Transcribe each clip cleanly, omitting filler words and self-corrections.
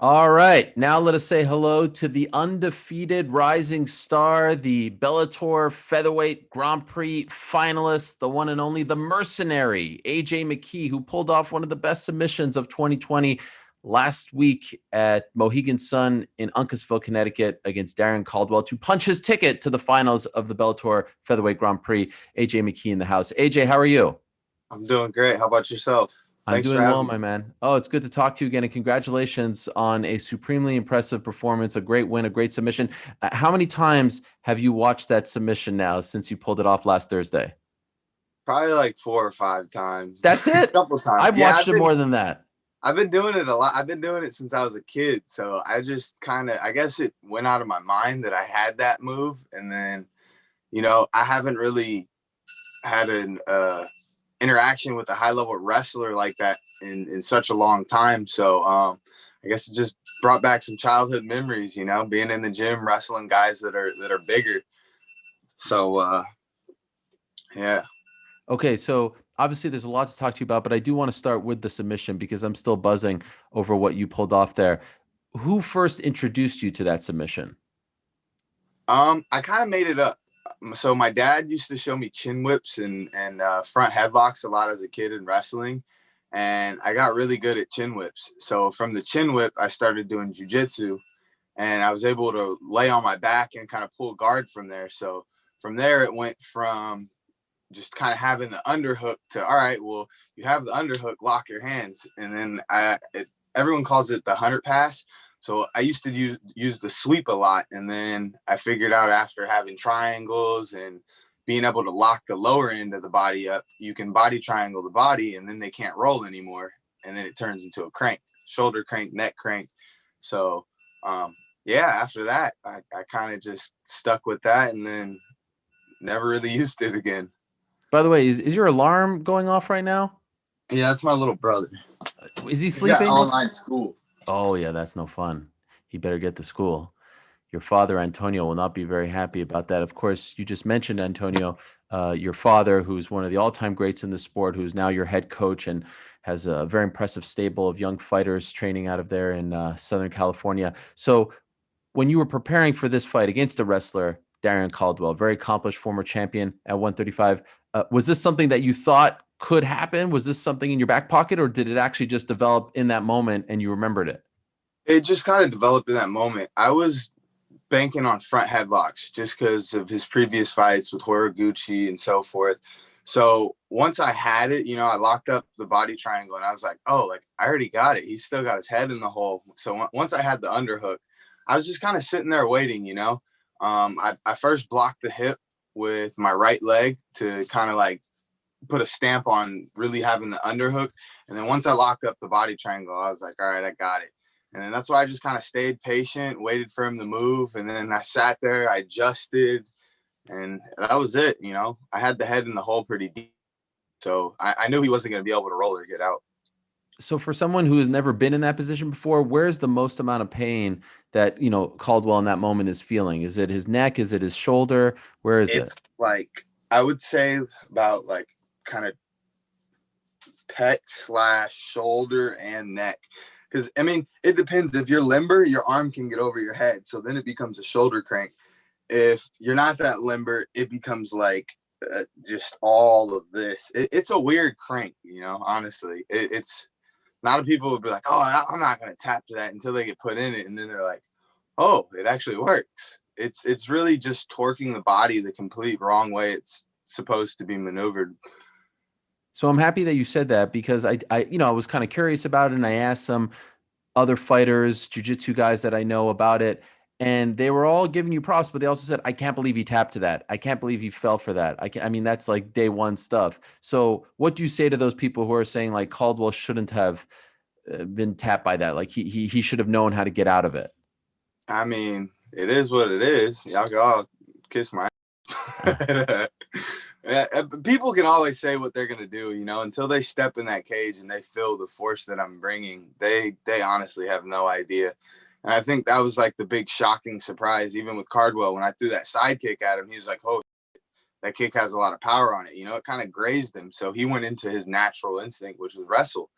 All right, now let us say hello to the undefeated rising star, the Bellator Featherweight Grand Prix finalist, the one and only, the mercenary, AJ McKee, who pulled off one of the best submissions of 2020 last week at Mohegan Sun in Uncasville, Connecticut, against Darrion Caldwell to punch his ticket to the finals of the Bellator Featherweight Grand Prix. AJ McKee in the house. AJ, how are you? I'm doing great. How about yourself? I'm Thanks for doing well, having my me. man. Oh, it's good to talk to you again, and congratulations on a supremely impressive performance, a great win, a great submission. How many times have you watched that submission now since you pulled it off last Thursday? Probably like 4 or 5 times. That's A it? couple times. I've Yeah, watched it more than that. I've been doing it a lot. I've been doing it since I was a kid. So I just kind of I guess it went out of my mind that I had that move. And then, I haven't really had an interaction with a high level wrestler like that in such a long time. So I guess it just brought back some childhood memories, being in the gym wrestling guys that are bigger. So yeah. Okay, so obviously there's a lot to talk to you about, but I do want to start with the submission because I'm still buzzing over what you pulled off there. Who first introduced you to that submission? I kind of made it up. So my dad used to show me chin whips and front headlocks a lot as a kid in wrestling, and I got really good at chin whips. So from the chin whip, I started doing jujitsu, and I was able to lay on my back and kind of pull guard from there. So from there, it went from just kind of having the underhook to, all right, well, you have the underhook, lock your hands, and then everyone calls it the 100 pass. So I used to use the sweep a lot, and then I figured out after having triangles and being able to lock the lower end of the body up, you can body triangle the body, and then they can't roll anymore, and then it turns into a crank, shoulder crank, neck crank. So yeah, after that, I kind of just stuck with that, and then never really used it again. By the way, is your alarm going off right now? Yeah, that's my little brother. Is he He's got sleeping? What's online school. Oh, yeah, that's no fun. He better get to school. Your father, Antonio, will not be very happy about that. Of course, you just mentioned Antonio, your father, who's one of the all-time greats in the sport, who's now your head coach and has a very impressive stable of young fighters training out of there in Southern California. So, when you were preparing for this fight against a wrestler, Darrion Caldwell, very accomplished former champion at 135, was this something that you thought could happen? Was this something in your back pocket, or did it actually just develop in that moment and you remembered it? It just kind of developed in that moment. I was banking on front headlocks just because of his previous fights with Horiguchi and so forth. So once I had it, I locked up the body triangle and I was like, oh, like I already got it. He's still got his head in the hole. So once I had the underhook, I was just kind of sitting there waiting. I first blocked the hip with my right leg to kind of like put a stamp on really having the underhook. And then once I locked up the body triangle, I was like, all right, I got it. And then that's why I just kind of stayed patient, waited for him to move. And then I sat there, I adjusted, and that was it. I had the head in the hole pretty deep. So I knew he wasn't going to be able to roll or get out. So for someone who has never been in that position before, where's the most amount of pain that, Caldwell in that moment is feeling? Is it his neck? Is it his shoulder? Where is it? It's like, I would say about like kind of pec/shoulder and neck. Because, I mean, it depends. If you're limber, your arm can get over your head. So then it becomes a shoulder crank. If you're not that limber, it becomes like just all of this. It's a weird crank, honestly. It's a lot of people would be like, oh, I'm not going to tap to that until they get put in it. And then they're like, oh, it actually works. It's really just torquing the body the complete wrong way it's supposed to be maneuvered. So I'm happy that you said that because I was kind of curious about it, and I asked some other fighters, jujitsu guys that I know about it, and they were all giving you props, but they also said, "I can't believe he tapped to that. I can't believe he fell for that. I mean, that's like day one stuff." So, what do you say to those people who are saying like Caldwell shouldn't have been tapped by that? Like he should have known how to get out of it. I mean, it is what it is. Y'all can all kiss my yeah, people can always say what they're gonna do, until they step in that cage and they feel the force that I'm bringing. They honestly have no idea, and I think that was like the big shocking surprise, even with Cardwell when I threw that side kick at him. He was like, "Oh, that kick has a lot of power on it." It kind of grazed him, so he went into his natural instinct, which was wrestle.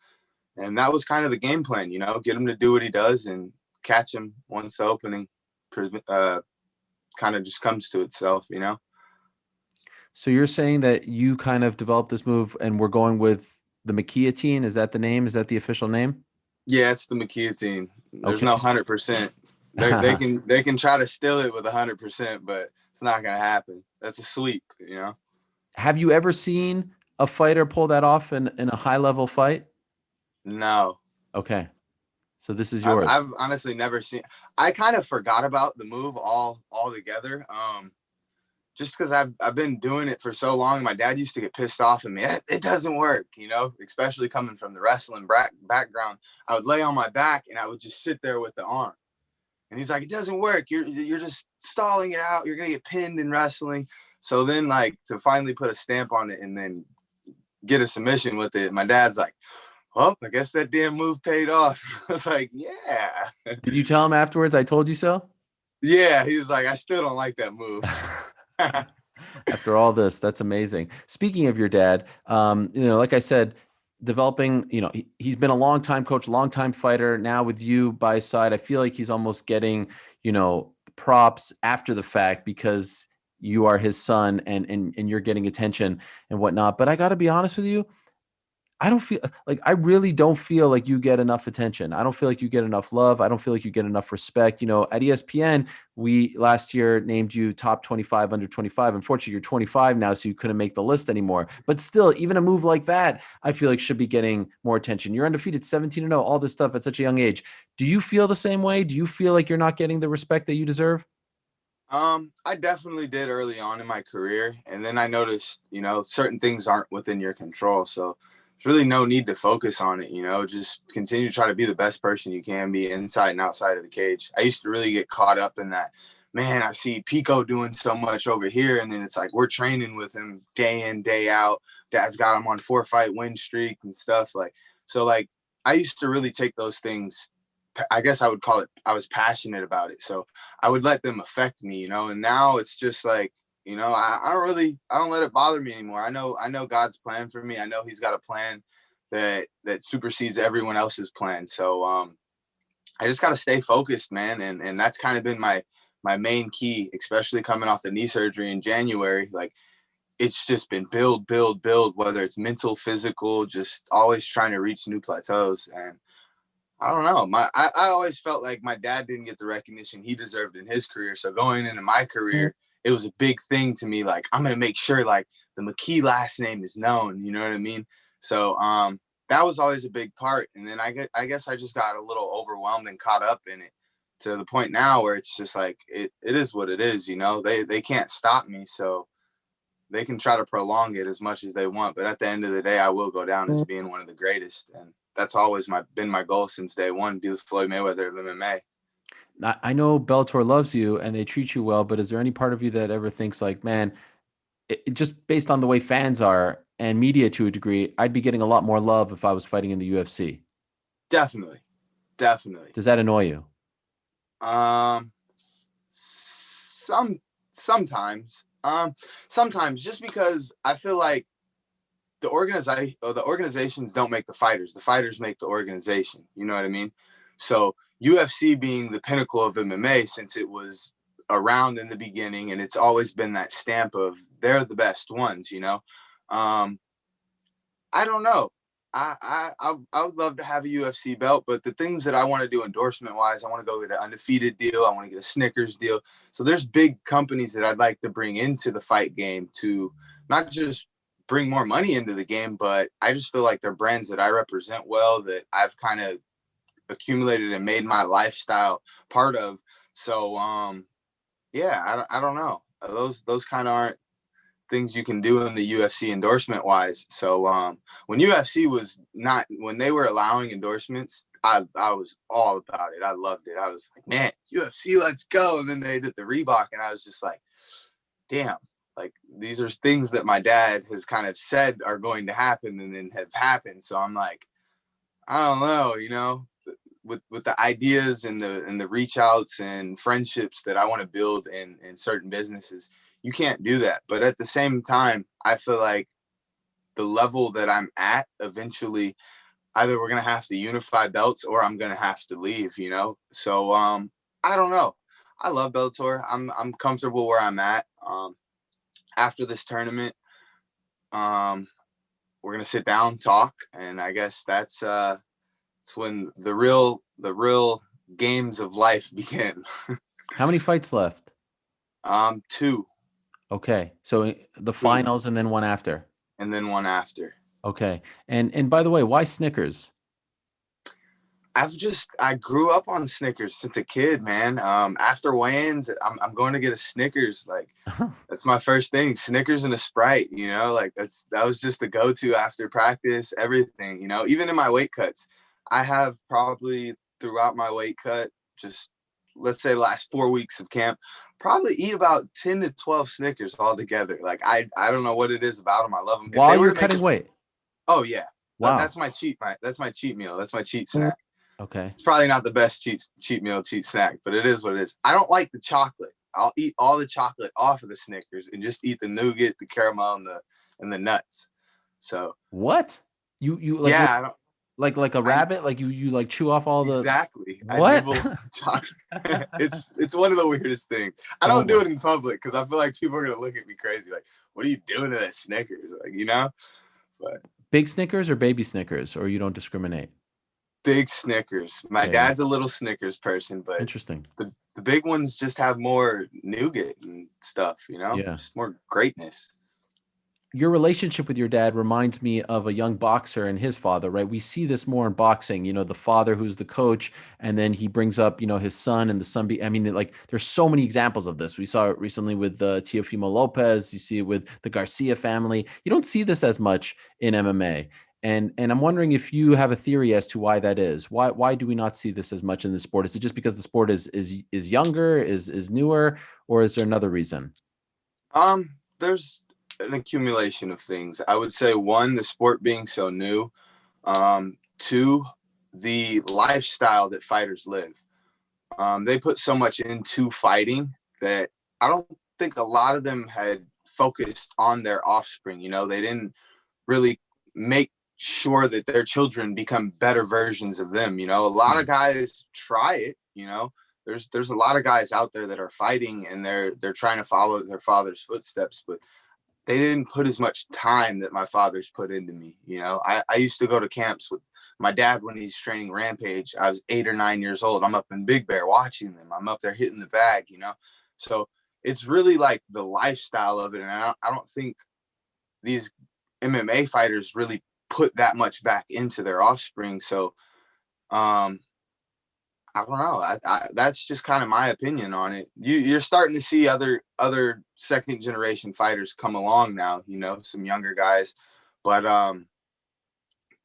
And that was kind of the game plan, get him to do what he does and catch him once the opening kind of just comes to itself. So you're saying that you kind of developed this move and we're going with the McKee-otine. Is that the name? Is that the official name? Yeah, it's the McKee-otine. There's Okay. no 100%. They can try to steal it with 100%, but it's not gonna happen. That's a sweep. Have you ever seen a fighter pull that off in a high level fight? No, Okay. So this is I've, yours. I've honestly never seen. I kind of forgot about the move altogether. Just because I've been doing it for so long. My dad used to get pissed off at me. It doesn't work, especially coming from the wrestling background. I would lay on my back and I would just sit there with the arm. And he's like, it doesn't work. You're just stalling it out. You're going to get pinned in wrestling. So then, like, to finally put a stamp on it and then get a submission with it, my dad's like, well, I guess that damn move paid off. I was like, yeah. Did you tell him afterwards, I told you so? Yeah, he was like, I still don't like that move. After all this, that's amazing. Speaking of your dad, like I said, developing, he's been a long time coach, long time fighter. Now with you by his side, I feel like he's almost getting, props after the fact because you are his son and you're getting attention and whatnot. But I got to be honest with you, I really don't feel like you get enough attention. I don't feel like you get enough love. I don't feel like you get enough respect. At ESPN, we last year named you top 25 under 25. Unfortunately, you're 25 now, so you couldn't make the list anymore. But still, even a move like that, I feel like should be getting more attention. You're undefeated, 17-0, all this stuff at such a young age. Do you feel the same way? Do you feel like you're not getting the respect that you deserve? I definitely did early on in my career. And then I noticed, certain things aren't within your control. So there's really no need to focus on it, just continue to try to be the best person you can be inside and outside of the cage. I used to really get caught up in that. Man, I see Pico doing so much over here. And then it's like, we're training with him day in, day out. Dad's got him on 4-fight win streak and stuff so I used to really take those things. I guess I would call it, I was passionate about it. So I would let them affect me, and now it's just like, I don't let it bother me anymore. I know God's plan for me. I know he's got a plan that supersedes everyone else's plan. So I just got to stay focused, man. And that's kind of been my main key, especially coming off the knee surgery in January. Like, it's just been build, whether it's mental, physical, just always trying to reach new plateaus. And I don't know. I always felt like my dad didn't get the recognition he deserved in his career. So going into my career, it was a big thing to me. Like, I'm going to make sure like the McKee last name is known. You know what I mean? So that was always a big part. And then I guess I just got a little overwhelmed and caught up in it to the point now where it's just like, it is what it is. They can't stop me. So they can try to prolong it as much as they want. But at the end of the day, I will go down as being one of the greatest. And that's always been my goal since day one, be the Floyd Mayweather of MMA. I know Bellator loves you and they treat you well, but is there any part of you that ever thinks like, man, just based on the way fans are and media to a degree, I'd be getting a lot more love if I was fighting in the UFC? Definitely. Does that annoy you? Sometimes just because I feel like the organizations don't make the fighters make the organization. You know what I mean? So UFC being the pinnacle of MMA since it was around in the beginning, and it's always been that stamp of they're the best ones, I don't know. I would love to have a UFC belt, but the things that I want to do endorsement wise, I want to go get an undefeated deal. I want to get a Snickers deal. So there's big companies that I'd like to bring into the fight game to not just bring more money into the game, but I just feel like they're brands that I represent well, that I've kind of accumulated and made my lifestyle part of. So yeah, I don't know. Those kind of aren't things you can do in the UFC endorsement wise. So when UFC when they were allowing endorsements, I was all about it. I loved it. I was like, man, UFC, let's go. And then they did the Reebok and I was just like, damn, like these are things that my dad has kind of said are going to happen and then have happened. So I'm like, I don't know, with the ideas and the reach outs and friendships that I want to build in certain businesses, you can't do that. But at the same time, I feel like the level that I'm at, eventually either we're going to have to unify belts or I'm going to have to leave, you know? So, I don't know. I love Bellator. I'm comfortable where I'm at. After this tournament, we're going to sit down, talk. And I guess that's when the real games of life begin. How many fights left? 2. Okay. So the finals and then one after. And then one after. Okay. And by the way, why Snickers? I grew up on Snickers since a kid, man. After weigh-ins, I'm going to get a Snickers. Like, that's my first thing. Snickers and a Sprite, you know, like that was just the go-to after practice, everything, you know, even in my weight cuts. I have probably throughout my weight cut, just let's say last 4 weeks of camp, probably eat about 10 to 12 Snickers all together. Like, I don't know what it is about them. I love them. While you're cutting weight? Oh, yeah. Wow. That's my cheat meal. That's my cheat snack. Okay. It's probably not the best cheat meal, cheat snack, but it is what it is. I don't like the chocolate. I'll eat all the chocolate off of the Snickers and just eat the nougat, the caramel, and the nuts. So what? You like, yeah, I don't, like a rabbit? Like you like chew off all the exactly. What? I nibble chocolate. It's one of the weirdest things. I don't do it in public because I feel like people are gonna look at me crazy. Like, what are you doing to that Snickers? Like, you know? But big Snickers or baby Snickers, or you don't discriminate? Big Snickers. My dad's a little Snickers person, but interesting. The big ones just have more nougat and stuff, you know? Yeah. Just more greatness. Your relationship with your dad reminds me of a young boxer and his father, right? We see this more in boxing, you know, the father who's the coach, and then he brings up, you know, his son, and the son I mean, like, there's so many examples of this. We saw it recently with Teofimo Lopez. You see it with the Garcia family. You don't see this as much in MMA. And I'm wondering if you have a theory as to why that is. Why do we not see this as much in the sport? Is it just because the sport is younger, is newer, or is there another reason? There's an accumulation of things. I would say 1, the sport being so new. 2, the lifestyle that fighters live. They put so much into fighting that I don't think a lot of them had focused on their offspring. You know, they didn't really make sure that their children become better versions of them. You know, a lot of guys try it, you know, there's a lot of guys out there that are fighting and they're trying to follow their father's footsteps, but they didn't put as much time that my father's put into me. You know, I used to go to camps with my dad when he's training Rampage. I was 8 or 9 years old. I'm up in Big Bear watching them. I'm up there hitting the bag, you know? So it's really like the lifestyle of it. And I don't think these MMA fighters really put that much back into their offspring. So I don't know. That's just kind of my opinion on it. You're starting to see other second generation fighters come along now, you know, some younger guys, but I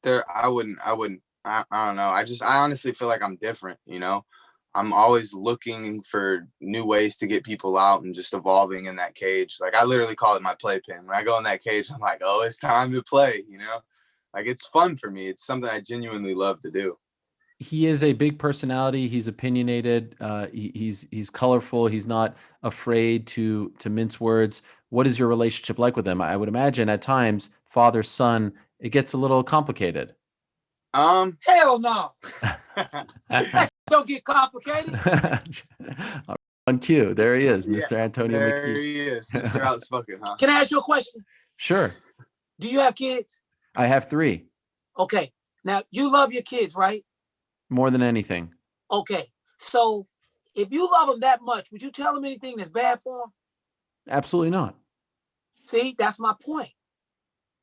don't know. I honestly feel like I'm different, you know. I'm always looking for new ways to get people out and just evolving in that cage. Like, I literally call it my playpen. When I go in that cage, I'm like, oh, it's time to play, you know. Like, it's fun for me. It's something I genuinely love to do. He is a big personality. He's opinionated. He's colorful. He's not afraid to mince words. What is your relationship like with him? I would imagine at times, father, son, it gets a little complicated. Hell no. That don't get complicated. On cue. There he is, Mr. Antonio there McKee. He is, Mr. Outspoken, huh? Can I ask you a question? Sure. Do you have kids? I have 3. Okay. Now, you love your kids, right? More than anything. Okay. So if you love them that much, would you tell them anything that's bad for them? Absolutely not. See, that's my point.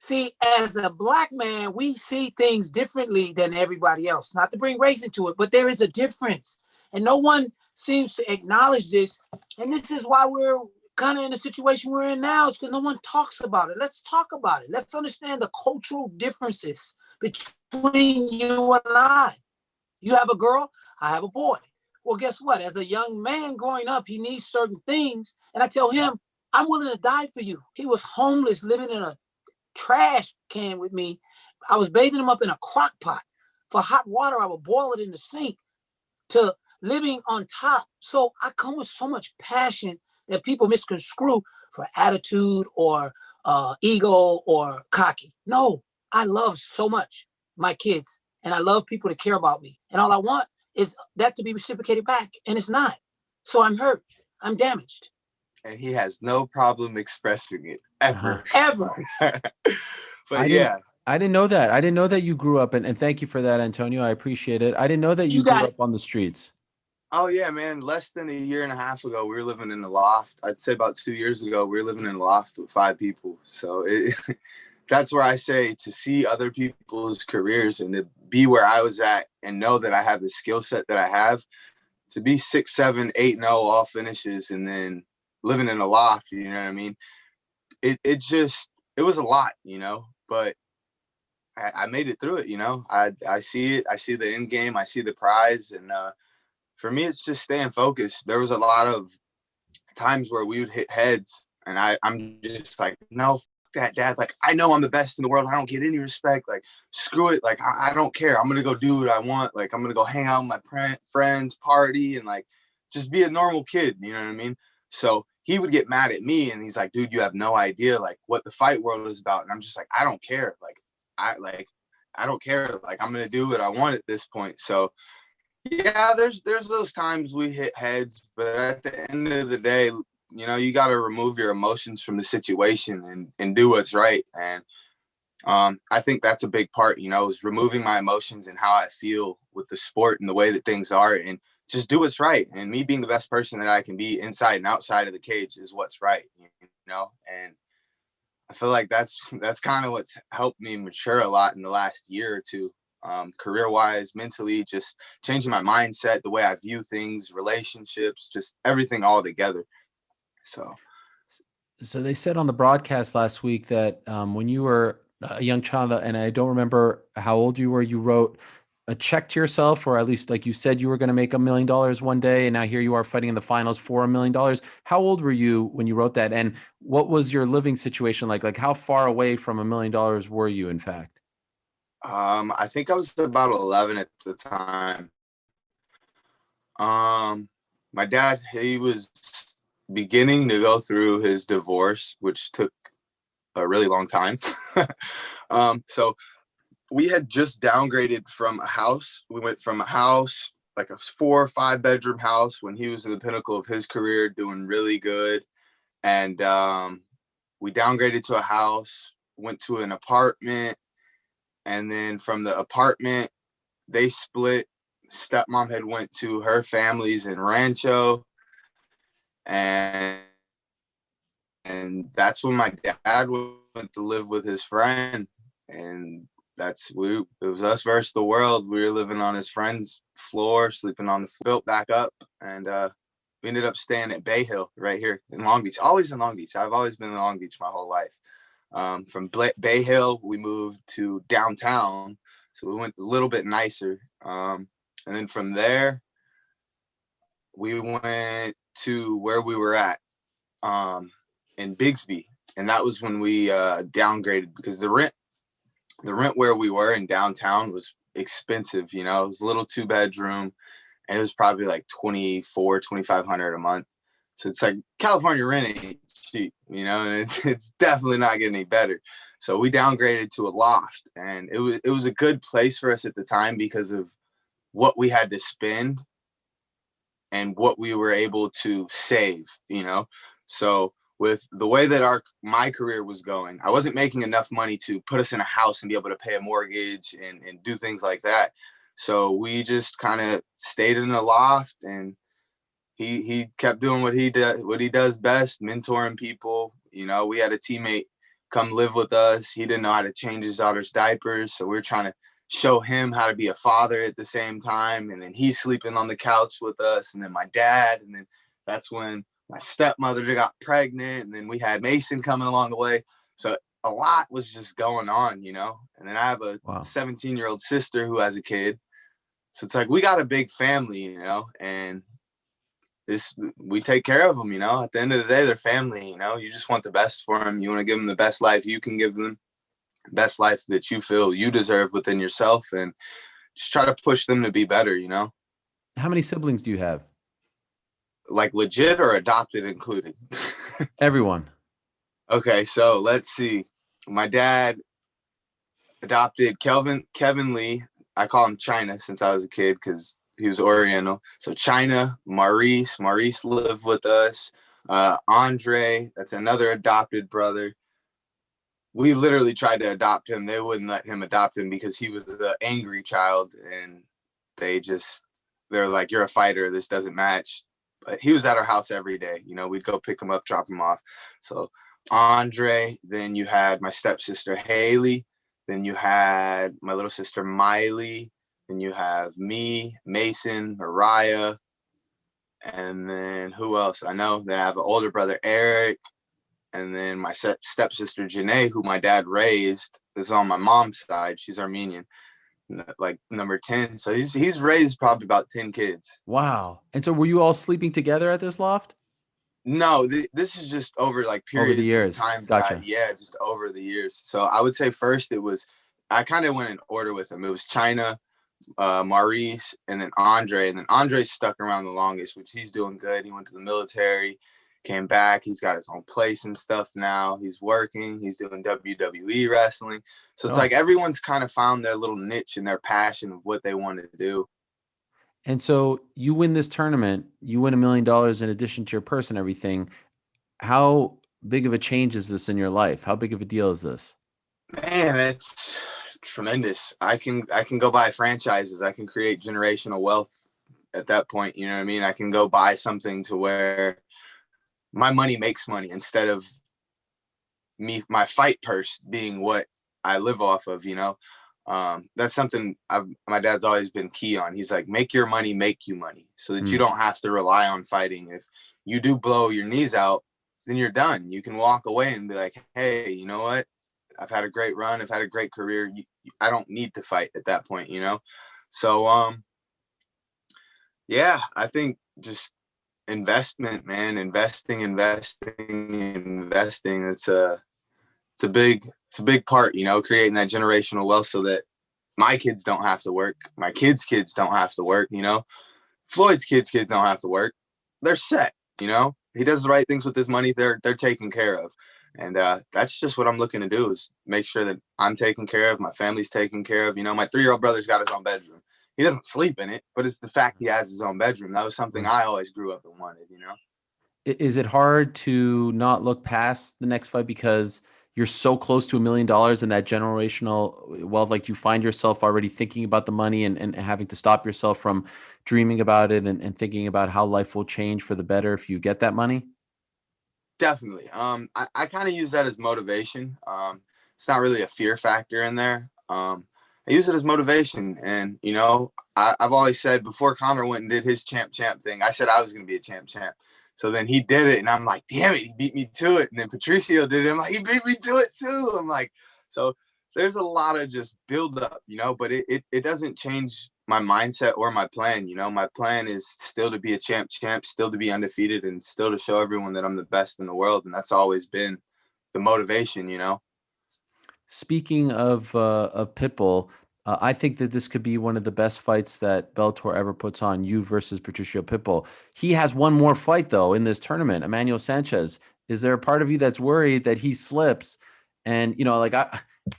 See, as a Black man, we see things differently than everybody else. Not to bring race into it, but there is a difference. And no one seems to acknowledge this. And this is why we're kind of in the situation we're in now, is because no one talks about it. Let's talk about it. Let's understand the cultural differences between you and I. You have a girl, I have a boy. Well, guess what? As a young man growing up, he needs certain things. And I tell him, I'm willing to die for you. He was homeless, living in a trash can with me. I was bathing him up in a crock pot. For hot water, I would boil it in the sink, to living on top. So I come with so much passion that people misconstrue for attitude or ego or cocky. No, I love so much my kids. and I love people to care about me. And all I want is that to be reciprocated back, and it's not. So I'm hurt. I'm damaged. And he has no problem expressing it ever. Ever. But I didn't know that. I didn't know that you grew up, and thank you for that, Antonio. I appreciate it. I didn't know that you grew up on the streets. Oh, yeah, man. Less than a year and a half ago, we were living in a loft. I'd say about 2 years ago, we were living in a loft with 5 people. So that's where I say to see other people's careers and to be where I was at and know that I have the skill set that I have, to be 6, 7, 8, 0 all finishes and then living in a loft, you know what I mean? It was a lot, you know, but I made it through it, you know. I see it. I see the end game. I see the prize. And for me, it's just staying focused. There was a lot of times where we would hit heads and I'm just like, no, f that, Dad. Like, I know I'm the best in the world. I don't get any respect. Like, screw it. Like, I don't care. I'm going to go do what I want. Like, I'm going to go hang out with my friends, party, and like just be a normal kid. You know what I mean? So he would get mad at me and he's like, dude, you have no idea like what the fight world is about. And I'm just like, I don't care. I don't care. Like, I'm going to do what I want at this point. So yeah, there's those times we hit heads, but at the end of the day, you know, you got to remove your emotions from the situation and do what's right. And I think that's a big part, you know, is removing my emotions and how I feel with the sport and the way that things are and just do what's right. And me being the best person that I can be inside and outside of the cage is what's right, you know? And I feel like that's kind of what's helped me mature a lot in the last year or two, career-wise, mentally, just changing my mindset, the way I view things, relationships, just everything all together. So they said on the broadcast last week that when you were a young child, and I don't remember how old you were, you wrote a check to yourself, or at least like you said you were going to make $1 million one day, and now here you are fighting in the finals for $1 million. How old were you when you wrote that, and what was your living situation like? Like, how far away from $1 million were you, in fact? I think I was about 11 at the time. My dad, he was beginning to go through his divorce, which took a really long time. So we had just downgraded from a house. We went from a house, like a 4 or 5 bedroom house when he was in the pinnacle of his career, doing really good. And we downgraded to a house, went to an apartment. And then from the apartment, they split. Stepmom had went to her family's in Rancho. And that's when my dad went to live with his friend. And it was us versus the world. We were living on his friend's floor, sleeping on the built back up. And we ended up staying at Bay Hill right here in Long Beach, always in Long Beach. I've always been in Long Beach my whole life. From Bay Hill, we moved to downtown. So we went a little bit nicer. And then from there, we went to where we were at in Bigsby. And that was when we downgraded because the rent where we were in downtown was expensive. You know, it was a little 2-bedroom and it was probably like $2,500 a month. So it's like California rent ain't cheap, you know, and it's definitely not getting any better. So we downgraded to a loft, and it was a good place for us at the time because of what we had to spend and what we were able to save, you know. So with the way that my career was going, I wasn't making enough money to put us in a house and be able to pay a mortgage and do things like that. So we just kind of stayed in a loft, and he kept doing what he does best, mentoring people. You know, we had a teammate come live with us. He didn't know how to change his daughter's diapers, so we were trying to show him how to be a father at the same time. And then he's sleeping on the couch with us, and then my dad, and then that's when my stepmother got pregnant, and then we had Mason coming along the way. So a lot was just going on, you know. And then I have a 17-year-old sister who has a kid. So it's like we got a big family, you know, and we take care of them, you know. At the end of the day, they're family, you know. You just want the best for them. You want to give them the best life you can give them, best life that you feel you deserve within yourself, and just try to push them to be better, you know. How many siblings do you have? Like legit or adopted included? Everyone. Okay, so let's see. My dad adopted Kevin Lee, I call him China since I was a kid because he was Oriental. So China, Maurice lived with us. Andre, that's another adopted brother. We literally tried to adopt him. They wouldn't let him adopt him because he was the angry child, and they're like, you're a fighter. This doesn't match. But he was at our house every day. You know, we'd go pick him up, drop him off. So Andre, then you had my stepsister Haley, then you had my little sister Miley, then you have me, Mason, Mariah, and then who else? I know. Then I have an older brother Eric, and then my stepsister Janae, who my dad raised. This is on my mom's side. She's Armenian, like number 10. So he's raised probably about 10 kids. Wow. And so were you all sleeping together at this loft? No, this is just over like periods Over the years. of time. Gotcha. Yeah, just over the years. So I would say first I kind of went in order with them. It was China, Maurice, and then Andre. And then Andre stuck around the longest, which he's doing good. He went to the military, came back. He's got his own place and stuff now. He's working. He's doing WWE wrestling. So it's like everyone's kind of found their little niche and their passion of what they want to do. And so you win this tournament, you win $1 million in addition to your purse and everything. How big of a change is this in your life? How big of a deal is this? Man, it's tremendous. I can go buy franchises. I can create generational wealth at that point. You know what I mean? I can go buy something to where my money makes money instead of my fight purse being what I live off of, you know? That's something my dad's always been key on. He's like, make your money make you money so that you don't have to rely on fighting. If you do blow your knees out, then you're done. You can walk away and be like, hey, you know what? I've had a great run. I've had a great career. I don't need to fight at that point, you know? So, yeah, I think just investment, man, investing. It's a big part, you know, creating that generational wealth so that my kids don't have to work. My kids' don't have to work, you know. Floyd's kids don't have to work. They're set, you know. He does the right things with his money. They're taken care of. And that's just what I'm looking to do is make sure that I'm taken care of. My family's taken care of. You know, my 3-year-old brother's got his own bedroom. He doesn't sleep in it, but it's the fact he has his own bedroom. That was something I always grew up and wanted, you know. Is it hard to not look past the next fight because you're so close to $1 million and that generational wealth? Like, you find yourself already thinking about the money and having to stop yourself from dreaming about it and thinking about how life will change for the better if you get that money? Definitely. I kind of use that as motivation. It's not really a fear factor in there. I use it as motivation. And, you know, I've always said before Conor went and did his champ thing, I said I was going to be a champ. So then he did it, and I'm like, damn it, he beat me to it. And then Patricio did it. I'm like, he beat me to it too. I'm like, so there's a lot of just build up, you know, but it doesn't change my mindset or my plan. You know, my plan is still to be a champ, still to be undefeated, and still to show everyone that I'm the best in the world. And that's always been the motivation, you know. Speaking of Pitbull, I think that this could be one of the best fights that Bellator ever puts on, you versus Patricio Pitbull. He has one more fight, though, in this tournament, Emmanuel Sanchez. Is there a part of you that's worried that he slips? And, you know, like,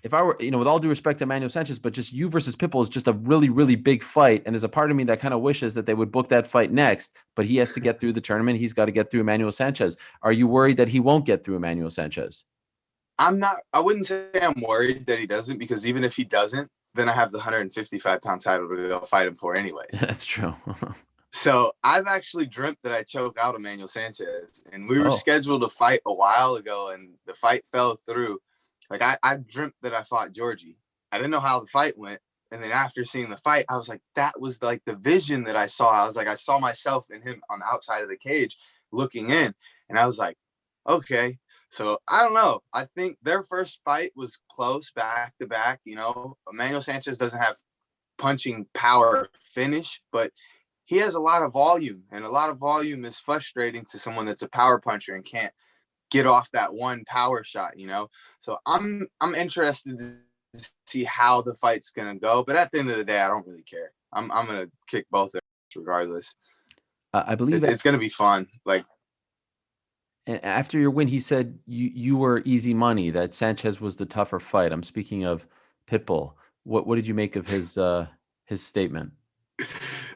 if I were, you know, with all due respect to Emmanuel Sanchez, but just you versus Pitbull is just a really, really big fight. And there's a part of me that kind of wishes that they would book that fight next, but he has to get through the tournament. He's got to get through Emmanuel Sanchez. Are you worried that he won't get through Emmanuel Sanchez? I wouldn't say I'm worried that he doesn't, because even if he doesn't, then I have the 155-pound title to go fight him for anyways. That's true. So I've actually dreamt that I choke out Emmanuel Sanchez, and we were scheduled to fight a while ago, and the fight fell through. Like, I dreamt that I fought Georgie. I didn't know how the fight went. And then after seeing the fight, I was like, that was like the vision that I saw. I was like, I saw myself and him on the outside of the cage looking in. And I was like, okay. So I don't know. I think their first fight was close, back to back. You know, Emmanuel Sanchez doesn't have punching power finish, but he has a lot of volume, and a lot of volume is frustrating to someone that's a power puncher and can't get off that one power shot, you know? So I'm interested to see how the fight's going to go. But at the end of the day, I don't really care. I'm going to kick both regardless. I believe it's going to be fun. Like, and after your win, he said you were easy money, that Sanchez was the tougher fight. I'm speaking of Pitbull. What did you make of his his statement?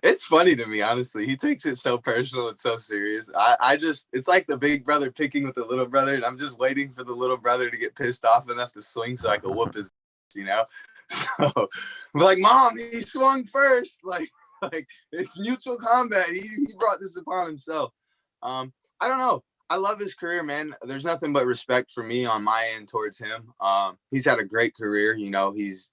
It's funny to me, honestly. He takes it so personal and so serious. I just, it's like the big brother picking with the little brother, and I'm just waiting for the little brother to get pissed off enough to swing so I can whoop his, you know? So I'm like, Mom, he swung first. Like it's mutual combat. He brought this upon himself. I don't know. I love his career, man. There's nothing but respect for me on my end towards him. He's had a great career. You know, he's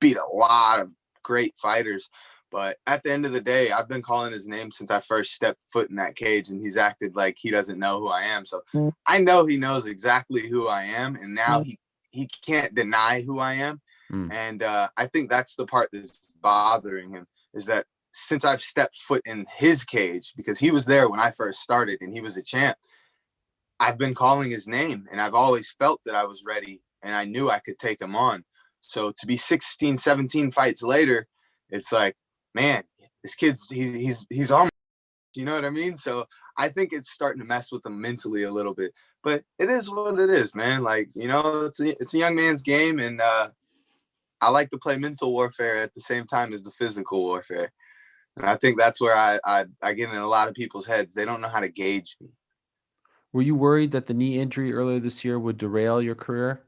beat a lot of great fighters. But at the end of the day, I've been calling his name since I first stepped foot in that cage, and he's acted like he doesn't know who I am. So I know he knows exactly who I am, and now he can't deny who I am. And I think that's the part that's bothering him, is that since I've stepped foot in his cage, because he was there when I first started and he was a champ, I've been calling his name, and I've always felt that I was ready and I knew I could take him on. So to be 16, 17 fights later, it's like, man, this kid's he's almost, you know what I mean? So I think it's starting to mess with him mentally a little bit, but it is what it is, man. Like, you know, it's a young man's game, and I like to play mental warfare at the same time as the physical warfare. And I think that's where I get in a lot of people's heads. They don't know how to gauge me. Were you worried that the knee injury earlier this year would derail your career?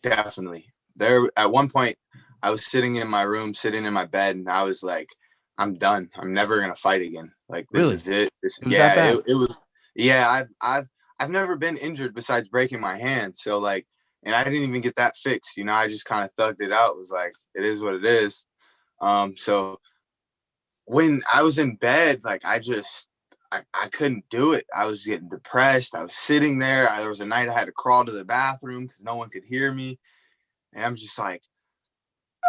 Definitely. There, at one point, I was sitting in my room, sitting in my bed, and I was like, I'm done. I'm never gonna fight again. Like, this Really? is it. It was that bad? It was. Yeah, I've never been injured besides breaking my hand. So like, and I didn't even get that fixed. You know, I just kind of thugged it out. It was like, it is what it is. So when I was in bed, like I couldn't do it. I was getting depressed. I was sitting there. There was a night I had to crawl to the bathroom because no one could hear me. And I'm just like,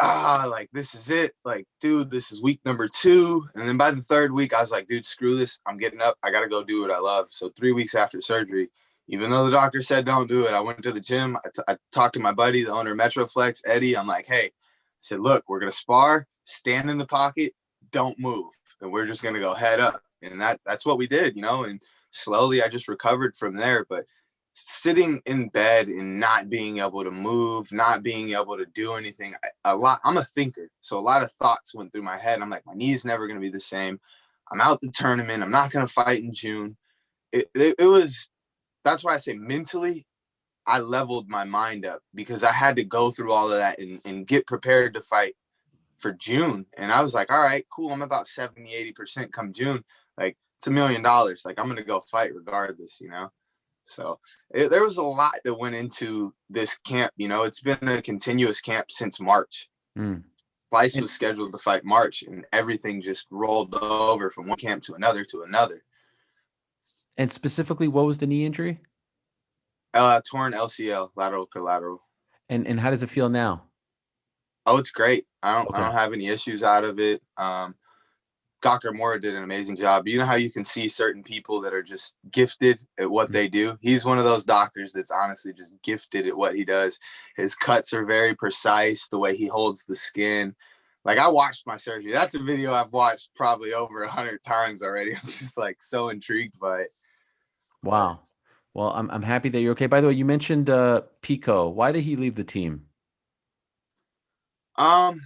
like, this is it. Like, dude, this is week number 2. And then by the 3rd week, I was like, dude, screw this. I'm getting up. I got to go do what I love. So 3 weeks after surgery, even though the doctor said don't do it, I went to the gym. I talked to my buddy, the owner of Metroflex, Eddie. I'm like, hey, I said, look, we're going to spar, stand in the pocket, don't move. And we're just going to go head up. And that's what we did, you know, and slowly I just recovered from there. But sitting in bed and not being able to move, not being able to do anything, I'm a thinker. So a lot of thoughts went through my head. I'm like, my knee's never going to be the same. I'm out the tournament. I'm not going to fight in June. It was, that's why I say mentally, I leveled my mind up because I had to go through all of that and get prepared to fight for June. And I was like, all right, cool. I'm about 70-80% come June. Like, it's $1 million. Like, I'm going to go fight regardless, you know? So there was a lot that went into this camp. You know, it's been a continuous camp since March. Slice was scheduled to fight March, and everything just rolled over from one camp to another to another. And specifically, what was the knee injury? Torn LCL, lateral collateral. And how does it feel now? Oh, it's great. I don't have any issues out of it. Dr. Mora did an amazing job. You know how you can see certain people that are just gifted at what they do? He's one of those doctors that's honestly just gifted at what he does. His cuts are very precise, the way he holds the skin. Like, I watched my surgery. That's a video I've watched probably over 100 times already. I'm just like so intrigued by it. Wow. Well, I'm happy that you're okay. By the way, you mentioned Pico. Why did he leave the team? There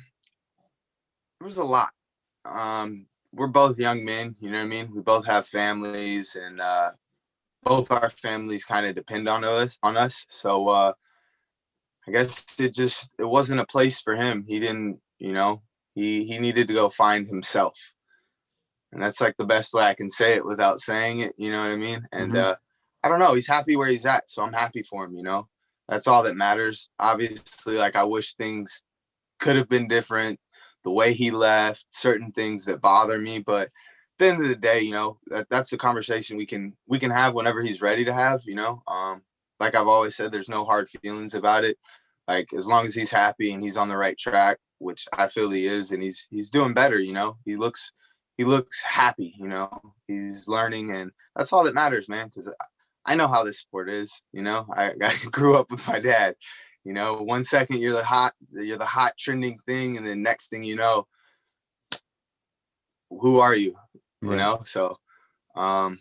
was a lot. We're both young men, you know what I mean? We both have families, and both our families kind of depend on us. So I guess it wasn't a place for him. He didn't, you know, he needed to go find himself. And that's like the best way I can say it without saying it, you know what I mean? And I don't know, he's happy where he's at, so I'm happy for him, you know? That's all that matters. Obviously, like, I wish things could have been different. The way he left, certain things that bother me, but at the end of the day, you know, that's the conversation we can have whenever he's ready to have, you know. Like I've always said, there's no hard feelings about it. Like, as long as he's happy and he's on the right track, which I feel he is, and he's doing better, you know. He looks happy, you know. He's learning, and that's all that matters, man, because I know how this sport is, you know. I grew up with my dad. You know, 1 second you're the hot trending thing, and then next thing you know, who are you? You know, so I'm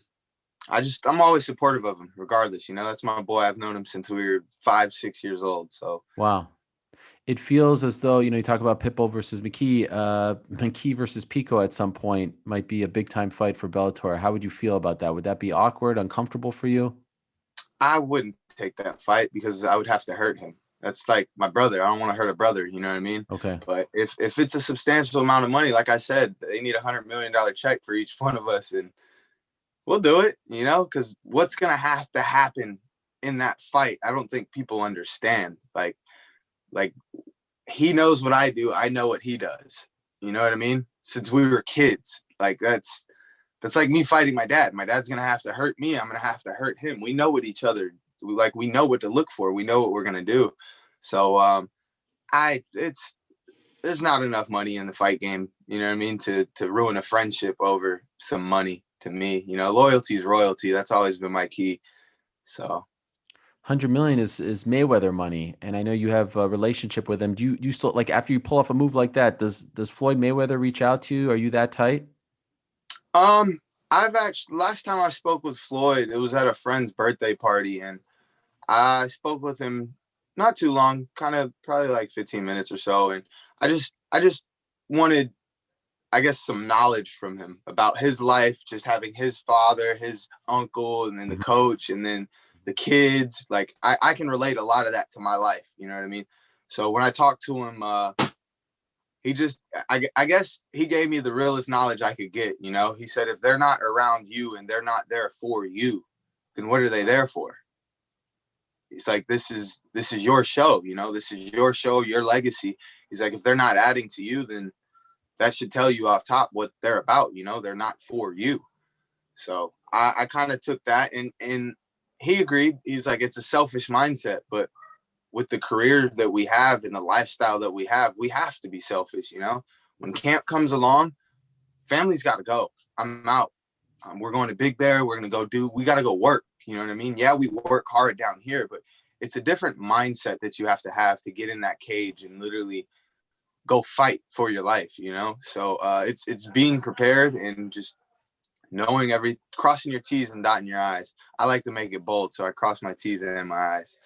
always supportive of him, regardless. You know, that's my boy. I've known him since we were 5-6 years old. So wow. It feels as though, you talk about Pitbull versus McKee versus Pico at some point might be a big time fight for Bellator. How would you feel about that? Would that be awkward, uncomfortable for you? I wouldn't take that fight because I would have to hurt him. That's like my brother. I don't want to hurt a brother. You know what I mean? Okay. But if it's a substantial amount of money, like I said, they need $100 million check for each one of us, and we'll do it. Because what's gonna have to happen in that fight? I don't think people understand. Like he knows what I do. I know what he does. You know what I mean? Since we were kids, like that's like me fighting my dad. My dad's gonna have to hurt me. I'm gonna have to hurt him. We know what each other. We know what to look for. We know what we're gonna do. So there's not enough money in the fight game. You know what I mean? To ruin a friendship over some money. To me, loyalty is royalty. That's always been my key. So. 100 million is Mayweather money, and I know you have a relationship with him. Do you still, like, after you pull off a move like that, does Floyd Mayweather reach out to you? Are you that tight? Last time I spoke with Floyd, it was at a friend's birthday party, and I spoke with him not too long, kind of probably like 15 minutes or so, and I just wanted, I guess, some knowledge from him about his life, just having his father, his uncle, and then the coach, and then the kids. Like I can relate a lot of that to my life. You know what I mean? So when I talked to him, I guess he gave me the realest knowledge I could get. He said, if they're not around you and they're not there for you, then what are they there for? He's like, this is your show. This is your show, your legacy. He's like, if they're not adding to you, then that should tell you off top what they're about. They're not for you. So I kind of took that, and he agreed. He's like, it's a selfish mindset, but with the career that we have and the lifestyle that we have to be selfish. When camp comes along, family's got to go. I'm out. We're going to Big Bear. We're going to we got to go work. You know what I mean? Yeah, we work hard down here, but it's a different mindset that you have to get in that cage and literally go fight for your life, So it's being prepared and just knowing crossing your T's and dotting your I's. I like to make it bold, so I cross my T's and my I's.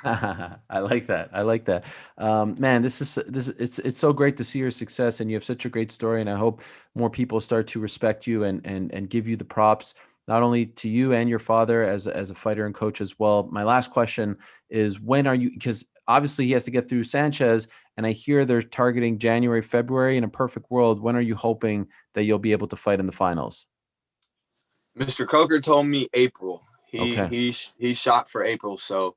I like that. Man, it's so great to see your success, and you have such a great story. And I hope more people start to respect you and give you the props, not only to you and your father as a fighter and coach as well. My last question is, when are you, because obviously he has to get through Sanchez, and I hear they're targeting January, February. In a perfect world, when are you hoping that you'll be able to fight in the finals? Mr. Coker told me April. Okay. He shot for April, so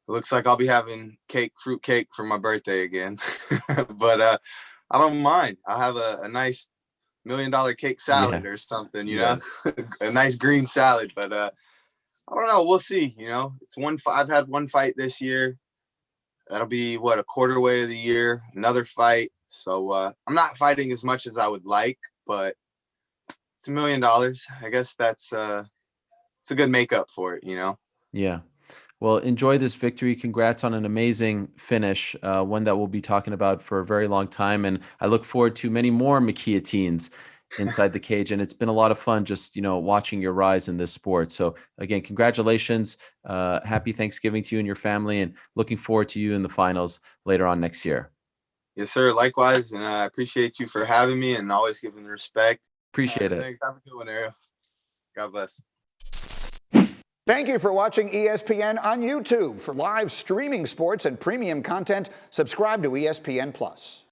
it looks like I'll be having fruit cake for my birthday again. But I don't mind. I'll have a nice $1 million cake salad or something, you know, a nice green salad. But I don't know. We'll see. It's I've had one fight this year. That'll be a quarter way of the year. Another fight. So I'm not fighting as much as I would like, but it's $1 million. I guess it's a good makeup for it, Yeah. Well, enjoy this victory. Congrats on an amazing finish, one that we'll be talking about for a very long time. And I look forward to many more McKee-oteens inside the cage. And it's been a lot of fun just, watching your rise in this sport. So again, congratulations. Happy Thanksgiving to you and your family, and looking forward to you in the finals later on next year. Yes, sir. Likewise. And I appreciate you for having me and always giving the respect. Appreciate it. Thanks. Have a good one, Ariel. God bless. Thank you for watching ESPN on YouTube. For live streaming sports and premium content, subscribe to ESPN+.